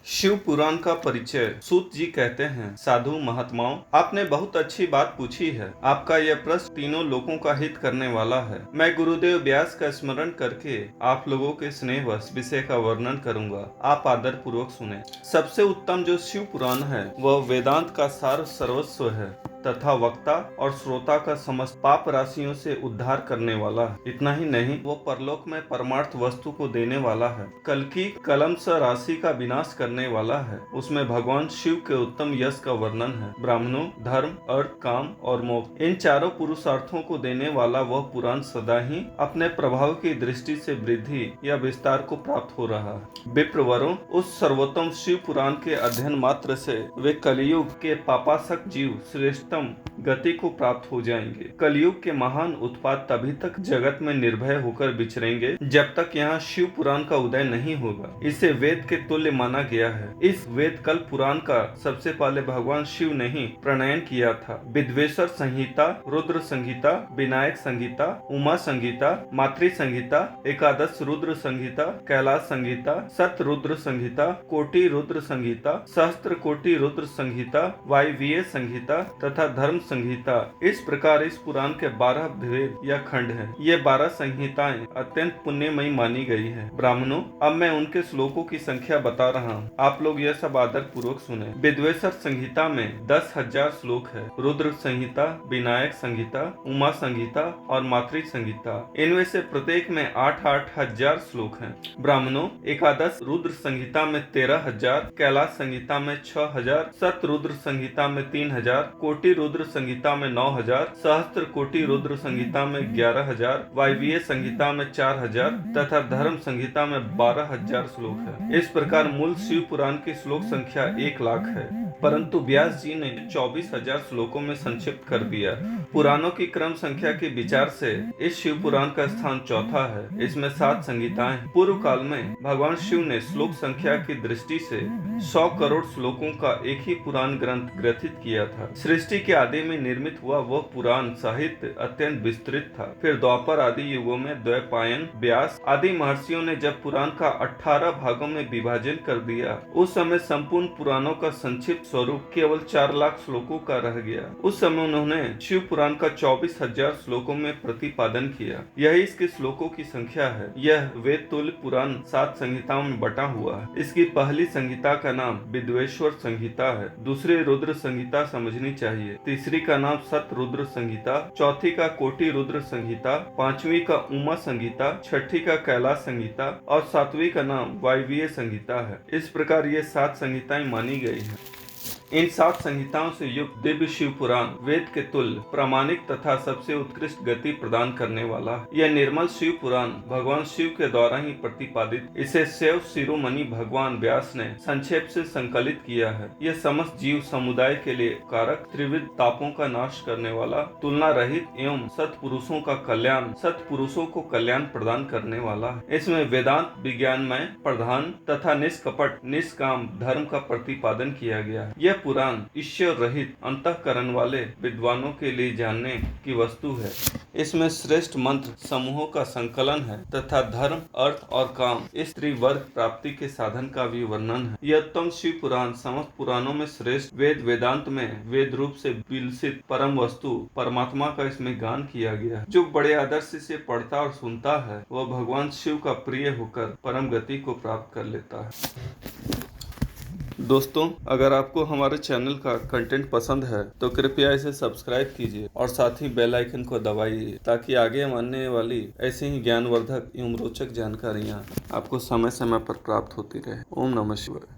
शिव पुराण का परिचय। सूत जी कहते हैं, साधु महात्माओं, आपने बहुत अच्छी बात पूछी है। आपका यह प्रश्न तीनों लोगों का हित करने वाला है। मैं गुरुदेव व्यास का स्मरण करके आप लोगों के स्नेहवश विषय का वर्णन करूंगा। आप आदर पूर्वक सुने। सबसे उत्तम जो शिव पुराण है वह वेदांत का सार सर्वस्व है तथा वक्ता और श्रोता का समस्त पाप राशियों से उद्धार करने वाला है। इतना ही नहीं, वो परलोक में परमार्थ वस्तु को देने वाला है। कल की कलम स राशि का विनाश करने वाला है। उसमें भगवान शिव के उत्तम यश का वर्णन है। ब्राह्मणों, धर्म, अर्थ, काम और मोक्ष, इन चारों पुरुषार्थों को देने वाला वह पुराण सदा ही अपने प्रभाव की दृष्टि से वृद्धि या विस्तार को प्राप्त हो रहा है। विप्रवरों, उस सर्वोत्तम शिव पुराण के अध्ययन मात्र से वे कलियुग के पापासक्त जीव श्रेष्ठ गति को प्राप्त हो जाएंगे। कलयुग के महान उत्पात तभी तक जगत में निर्भय होकर विचरेंगे जब तक यहाँ शिव पुराण का उदय नहीं होगा। इसे वेद के तुल्य माना गया है। इस वेद कल पुराण का सबसे पहले भगवान शिव ने ही प्रणयन किया था। विद्वेश्वर संहिता, रुद्र संहिता, विनायक संहिता, उमा संहिता, मातृ संहिता, एकादश रुद्र संहिता, कैलाश संहिता, सत रुद्र संहिता, कोटि रुद्र संहिता, सहस्त्र कोटि रुद्र संहिता, वायवीय संहिता तथा धर्म संहिता, इस प्रकार इस पुराण के 12 भेद या खंड हैं। ये 12 संहिताएं अत्यंत पुण्यमयी मानी गई हैं। ब्राह्मणों, अब मैं उनके श्लोकों की संख्या बता रहा हूँ। आप लोग यह सब आदर पूर्वक सुने। विद्वेश्वर संहिता में 10,000 श्लोक है। रुद्र संहिता, विनायक संहिता, उमा संहिता और मातृ संहिता, इनमें से प्रत्येक में 8-8 हजार श्लोक हैं। ब्राह्मणों, एकादश रुद्र संहिता में 13,000, कैलाश संहिता में 6,000, सत रुद्र संहिता में 3,000, कोटि रुद्र संहिता में 9,000, सहस्त्र कोटि रुद्र संहिता में 11,000, वायवीय संहिता में 4,000 तथा धर्म संहिता में 12,000 श्लोक है। इस प्रकार मूल शिव पुराण की श्लोक संख्या 1,00,000 है, परंतु व्यास जी ने 24,000 श्लोकों में संक्षिप्त कर दिया। पुराणों की क्रम संख्या के विचार से इस शिव पुराण का स्थान चौथा है। इसमें 7 संहिताएं। पूर्व काल में भगवान शिव ने श्लोक संख्या की दृष्टि से 100 करोड़ श्लोकों का एक ही पुराण ग्रंथ ग्रथित किया था। सृष्टि के आदि में निर्मित हुआ वह पुराण साहित्य अत्यंत विस्तृत था। फिर द्वापर आदि युगों में द्वैपायन, व्यास आदि महर्षियों ने जब पुराण का 18 भागों में विभाजन कर दिया, उस समय संपूर्ण पुराणों का संक्षिप्त स्वरूप केवल 4,00,000 श्लोकों का रह गया। उस समय उन्होंने शिव पुराण का 24,000 श्लोकों में प्रतिपादन किया। यही इसके श्लोकों की संख्या है। यह वेद तुल्य पुराण 7 संहिताओं में बटा हुआ है। इसकी पहली संहिता का नाम विद्वेश्वर संहिता है। दूसरी रुद्र संहिता समझनी चाहिए। तीसरी का नाम सत रुद्र संहिता, चौथी का कोटि रुद्र संहिता, पांचवी का उमा संहिता, छठी का कैलाश संहिता और सातवीं का नाम वायवीय संहिता है। इस प्रकार ये 7 संहिताएं मानी गई हैं। इन 7 संहिताओं से युक्त दिव्य शिव पुराण वेद के तुल्य, प्रामाणिक तथा सबसे उत्कृष्ट गति प्रदान करने वाला है। यह निर्मल शिव पुराण भगवान शिव के द्वारा ही प्रतिपादित। इसे शैव शिरोमणि भगवान व्यास ने संक्षेप से संकलित किया है। यह समस्त जीव समुदाय के लिए कारक, त्रिविध तापों का नाश करने वाला, तुलना रहित एवं सत्पुरुषों का कल्याण, सत्पुरुषों को कल्याण प्रदान करने वाला है। इसमें वेदांत विज्ञानमय प्रधान तथा निष्कपट निष्काम धर्म का प्रतिपादन किया गया है। यह पुराण ईश्वर रहित अंतःकरण वाले विद्वानों के लिए जानने की वस्तु है। इसमें श्रेष्ठ मंत्र समूहों का संकलन है तथा धर्म, अर्थ और काम, स्त्री वर्ग प्राप्ति के साधन का भी वर्णन है। यह उत्तम शिव पुराण समस्त पुराणों में श्रेष्ठ वेद वेदांत में वेद रूप से विलसित परम वस्तु परमात्मा का इसमें गान किया गया है। जो बड़े आदर्श से पढ़ता और सुनता है वह भगवान शिव का प्रिय होकर परम गति को प्राप्त कर लेता है। दोस्तों, अगर आपको हमारे चैनल का कंटेंट पसंद है तो कृपया इसे सब्सक्राइब कीजिए और साथ ही बेल आइकन को दबाइए ताकि आगे आने वाली ऐसी ही ज्ञानवर्धक एवं रोचक जानकारियाँ आपको समय समय पर प्राप्त होती रहे। ओम नमः शिवाय।